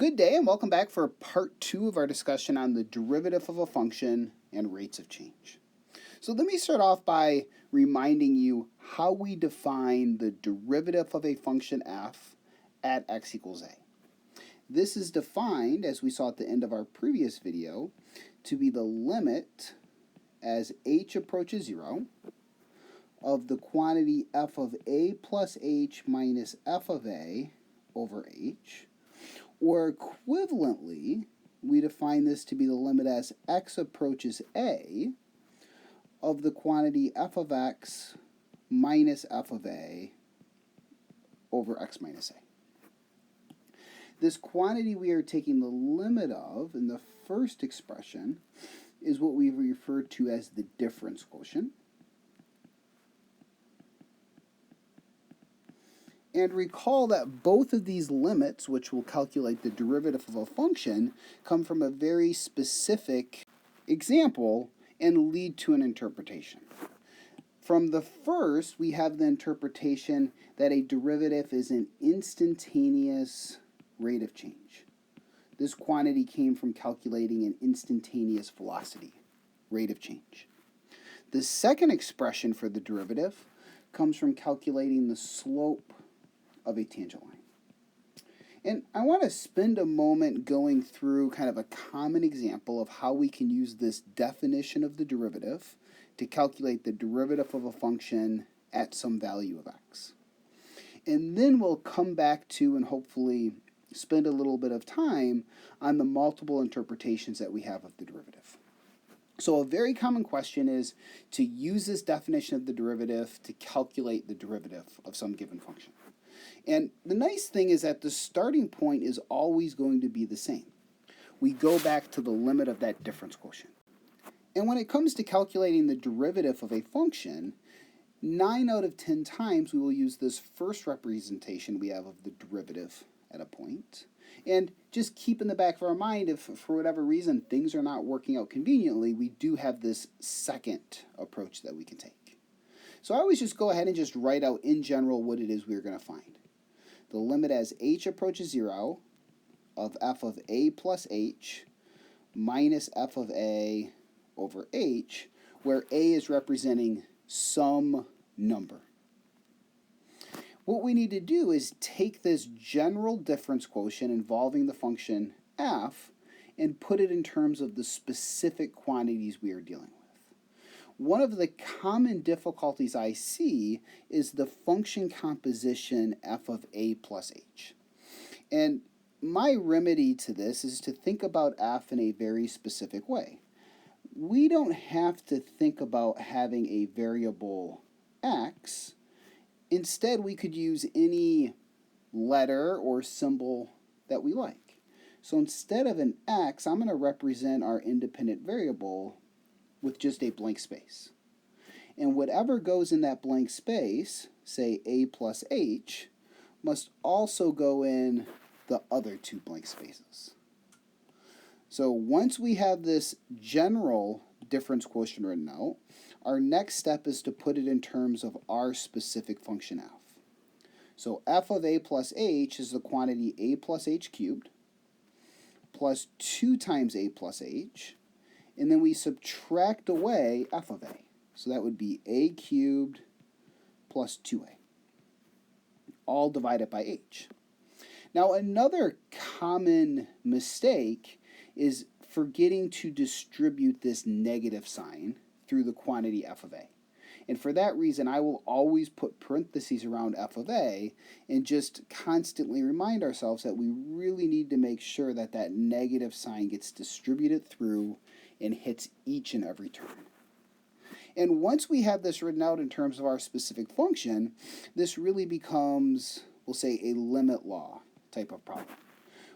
Good day and welcome back for part 2 of our discussion on the derivative of a function and rates of change. So let me start off by reminding you how we define the derivative of a function f at x equals a. This is defined, as we saw at the end of our previous video, to be the limit as h approaches 0 of the quantity f of a plus h minus f of a over h. Or equivalently, we define this to be the limit as x approaches a of the quantity f of x minus f of a over x minus a. This quantity we are taking the limit of in the first expression is what we refer to as the difference quotient. And recall that both of these limits, which will calculate the derivative of a function, come from a very specific example and lead to an interpretation. From the first, we have the interpretation that a derivative is an instantaneous rate of change. This quantity came from calculating an instantaneous velocity, rate of change. The second expression for the derivative comes from calculating the slope of a tangent line. And I want to spend a moment going through kind of a common example of how we can use this definition of the derivative to calculate the derivative of a function at some value of x. And then we'll come back to and hopefully spend a little bit of time on the multiple interpretations that we have of the derivative. So a very common question is to use this definition of the derivative to calculate the derivative of some given function. And the nice thing is that the starting point is always going to be the same. We go back to the limit of that difference quotient. And when it comes to calculating the derivative of a function, 9 out of 10 times we will use this first representation we have of the derivative at a point. And just keep in the back of our mind, if for whatever reason things are not working out conveniently, we do have this second approach that we can take. So I always just go ahead and just write out in general what it is we're going to find. The limit as h approaches 0 of f of a plus h minus f of a over h, where a is representing some number. What we need to do is take this general difference quotient involving the function f and put it in terms of the specific quantities we are dealing with. One of the common difficulties I see is the function composition f of a plus h. And my remedy to this is to think about f in a very specific way. We don't have to think about having a variable x. Instead, we could use any letter or symbol that we like. So instead of an x, I'm going to represent our independent variable with just a blank space. And whatever goes in that blank space, say a plus h, must also go in the other two blank spaces. So once we have this general difference quotient written out, our next step is to put it in terms of our specific function f. So f of a plus h is the quantity a plus h cubed plus 2 times a plus h, and then we subtract away f of a. So that would be a cubed plus 2a, all divided by h. Now another common mistake is forgetting to distribute this negative sign through the quantity f of a. And for that reason, I will always put parentheses around f of a and just constantly remind ourselves that we really need to make sure that that negative sign gets distributed through and hits each and every term. And once we have this written out in terms of our specific function, this really becomes, we'll say, a limit law type of problem.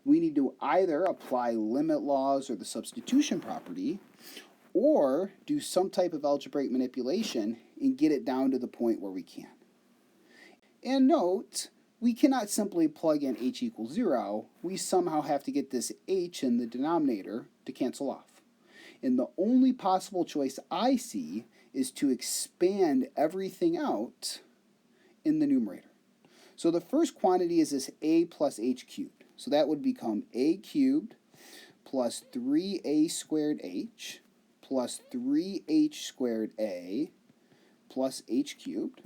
We need to either apply limit laws or the substitution property, or do some type of algebraic manipulation and get it down to the point where we can. And note, we cannot simply plug in h equals 0. We somehow have to get this h in the denominator to cancel off. And the only possible choice I see is to expand everything out in the numerator. So the first quantity is this a plus h cubed. So that would become a cubed plus 3a squared h plus 3h squared a plus h cubed.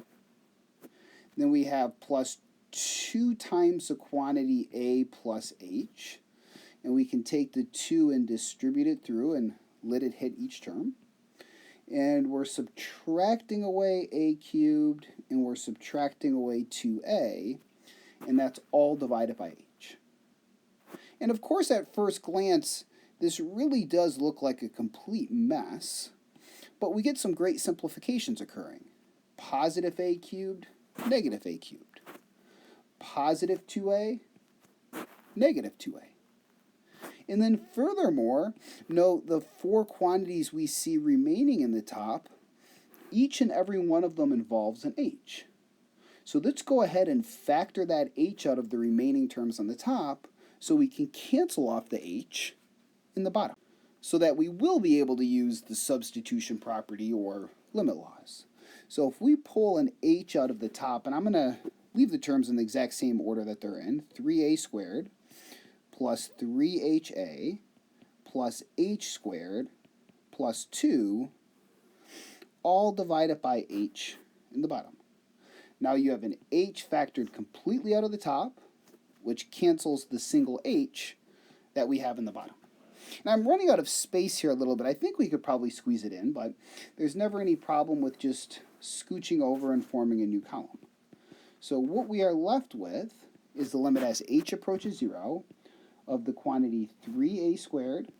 Then we have plus 2 times the quantity a plus h. And we can take the 2 and distribute it through and let it hit each term. And we're subtracting away a cubed, and we're subtracting away 2a, and that's all divided by h. And of course, at first glance, this really does look like a complete mess, but we get some great simplifications occurring. Positive a cubed, negative a cubed. Positive 2a, negative 2a. And then furthermore, note the 4 quantities we see remaining in the top, each and every one of them involves an h. So let's go ahead and factor that h out of the remaining terms on the top so we can cancel off the h in the bottom, so that we will be able to use the substitution property or limit laws. So if we pull an h out of the top, and I'm going to leave the terms in the exact same order that they're in, 3a squared plus 3ha plus h squared plus 2, all divided by h in the bottom. Now you have an h factored completely out of the top, which cancels the single h that we have in the bottom. Now I'm running out of space here a little bit. I think we could probably squeeze it in, but there's never any problem with just scooching over and forming a new column. So what we are left with is the limit as h approaches 0 of the quantity 3a squared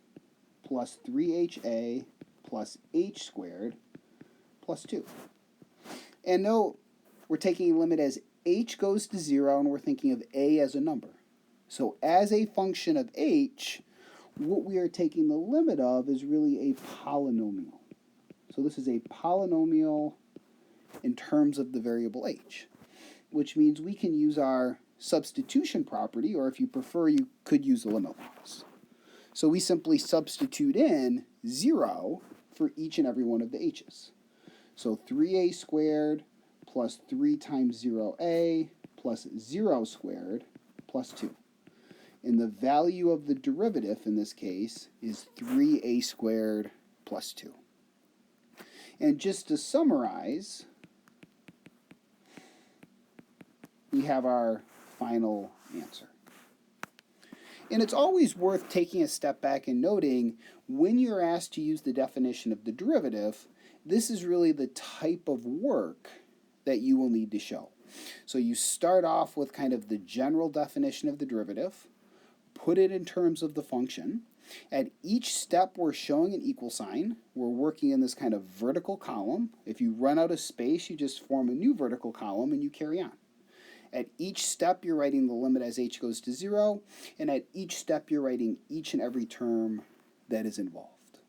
plus 3ha plus h squared plus 2. And note, we're taking a limit as h goes to 0, and we're thinking of a as a number. So as a function of h, what we are taking the limit of is really a polynomial. So this is a polynomial in terms of the variable h, which means we can use our substitution property, or if you prefer, you could use the limit laws. So we simply substitute in 0 for each and every one of the h's. So 3a squared plus 3 times 0a plus 0 squared plus 2. And the value of the derivative in this case is 3a squared plus 2. And just to summarize, we have our final answer. And it's always worth taking a step back and noting when you're asked to use the definition of the derivative, this is really the type of work that you will need to show. So you start off with kind of the general definition of the derivative, put it in terms of the function. At each step we're showing an equal sign. We're working in this kind of vertical column. If you run out of space, you just form a new vertical column and you carry on. At each step, you're writing the limit as h goes to 0, and at each step, you're writing each and every term that is involved.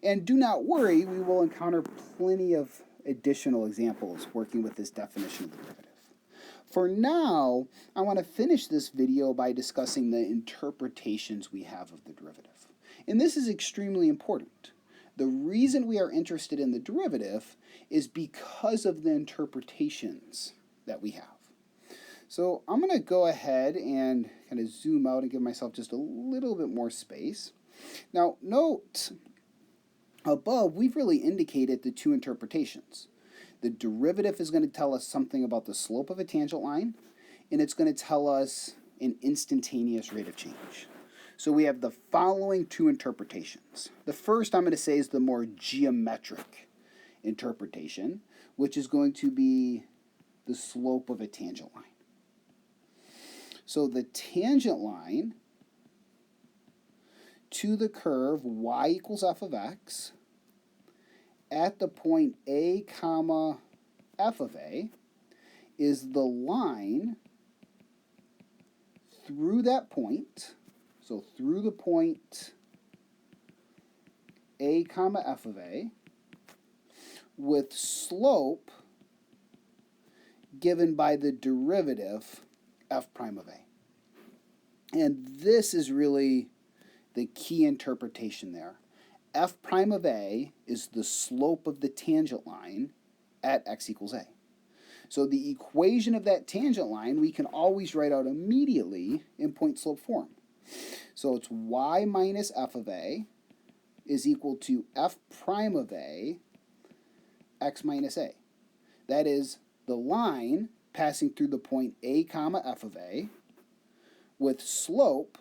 And do not worry, we will encounter plenty of additional examples working with this definition of the derivative. For now, I want to finish this video by discussing the interpretations we have of the derivative. And this is extremely important. The reason we are interested in the derivative is because of the interpretations that we have. So I'm going to go ahead and kind of zoom out and give myself just a little bit more space. Now note, above we've really indicated the 2 interpretations. The derivative is going to tell us something about the slope of a tangent line, and it's going to tell us an instantaneous rate of change. So we have the following 2 interpretations. The first I'm going to say is the more geometric interpretation, which is going to be the slope of a tangent line. So the tangent line to the curve y equals f of x at the point a comma f of a is the line through that point, so through the point a comma f of a, with slope given by the derivative f prime of a. And this is really the key interpretation there. F prime of a is the slope of the tangent line at x equals a. So the equation of that tangent line we can always write out immediately in point slope form. So it's y minus f of a is equal to f prime of a x minus a. That is the line passing through the point a comma f of a with slope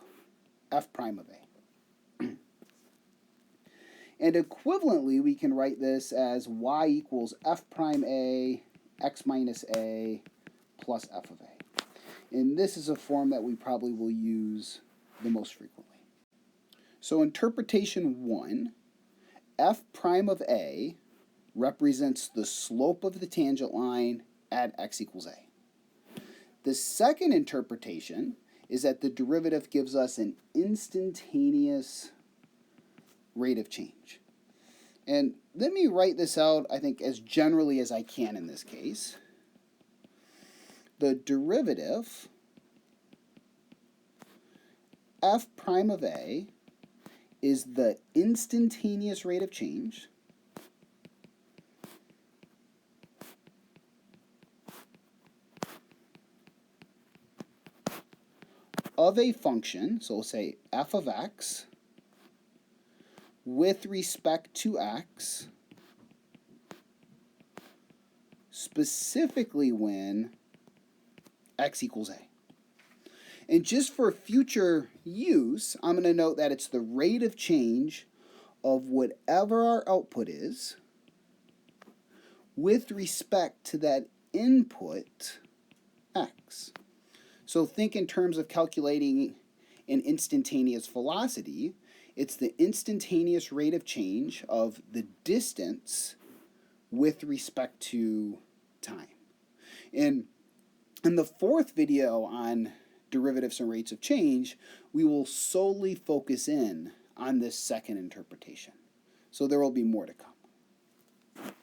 f prime of a. And equivalently, we can write this as y equals f prime a x minus a plus f of a. And this is a form that we probably will use the most frequently. So interpretation 1, f prime of a represents the slope of the tangent line at x equals a. The second interpretation is that the derivative gives us an instantaneous rate of change. And let me write this out, I think, as generally as I can in this case. The derivative f prime of a is the instantaneous rate of change of a function, so we'll say f of x, with respect to x, specifically when x equals a. And just for future use, I'm going to note that it's the rate of change of whatever our output is with respect to that input x. So think in terms of calculating an instantaneous velocity. It's the instantaneous rate of change of the distance with respect to time. In the fourth video on derivatives and rates of change, we will solely focus in on this second interpretation. So there will be more to come.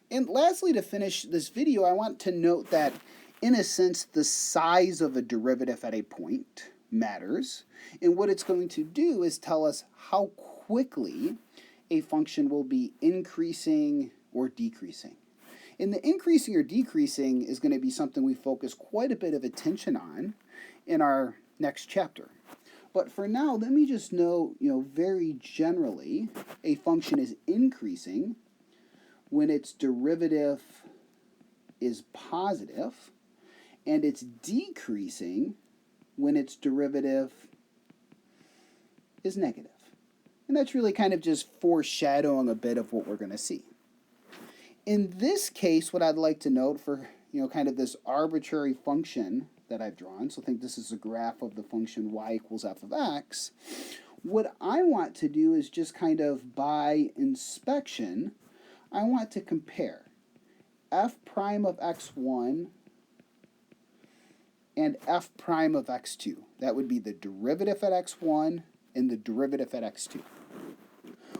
And lastly, to finish this video, I want to note that, in a sense, the size of a derivative at a point matters. And what it's going to do is tell us how quickly a function will be increasing or decreasing. And the increasing or decreasing is going to be something we focus quite a bit of attention on in our next chapter. But for now, let me just note, very generally, a function is increasing when its derivative is positive, and it's decreasing when its derivative is negative. And that's really kind of just foreshadowing a bit of what we're going to see. In this case, what I'd like to note for, kind of this arbitrary function that I've drawn, so think this is a graph of the function y equals f of x, what I want to do is just kind of by inspection, I want to compare f prime of x1 and f prime of x2. That would be the derivative at x1 and the derivative at x2.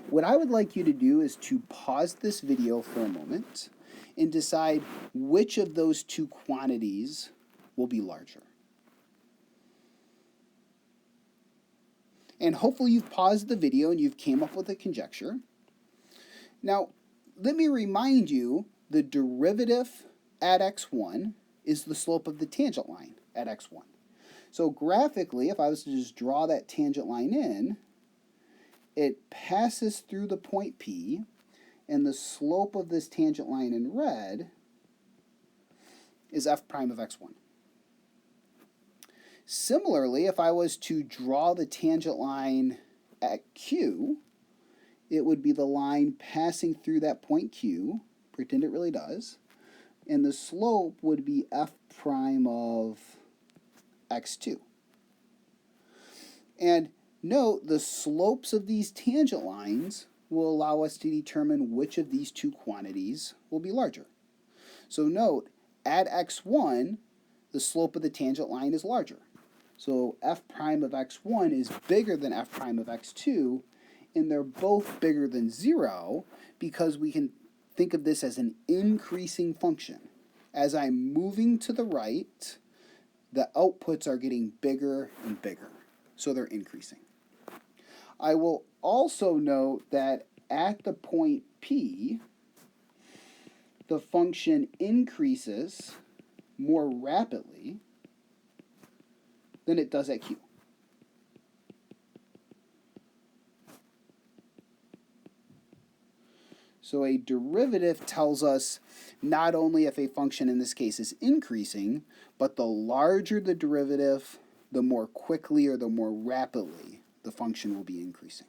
What I would like you to do is to pause this video for a moment and decide which of those two quantities will be larger. And hopefully you've paused the video and you've came up with a conjecture. Now, let me remind you, the derivative at x1 is the slope of the tangent line at x1. So graphically, if I was to just draw that tangent line in, it passes through the point P, and the slope of this tangent line in red is f prime of x1. Similarly, if I was to draw the tangent line at Q, it would be the line passing through that point Q, pretend it really does, and the slope would be f prime of x2. And note, the slopes of these tangent lines will allow us to determine which of these two quantities will be larger. So note, at x1, the slope of the tangent line is larger. So f prime of x1 is bigger than f prime of x2, and they're both bigger than 0 because we can think of this as an increasing function. As I'm moving to the right, the outputs are getting bigger and bigger, so they're increasing. I will also note that at the point P, the function increases more rapidly than it does at q. So a derivative tells us not only if a function in this case is increasing, but the larger the derivative, the more quickly or the more rapidly the function will be increasing.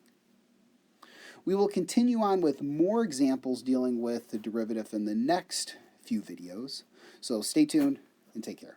We will continue on with more examples dealing with the derivative in the next few videos. So stay tuned and take care.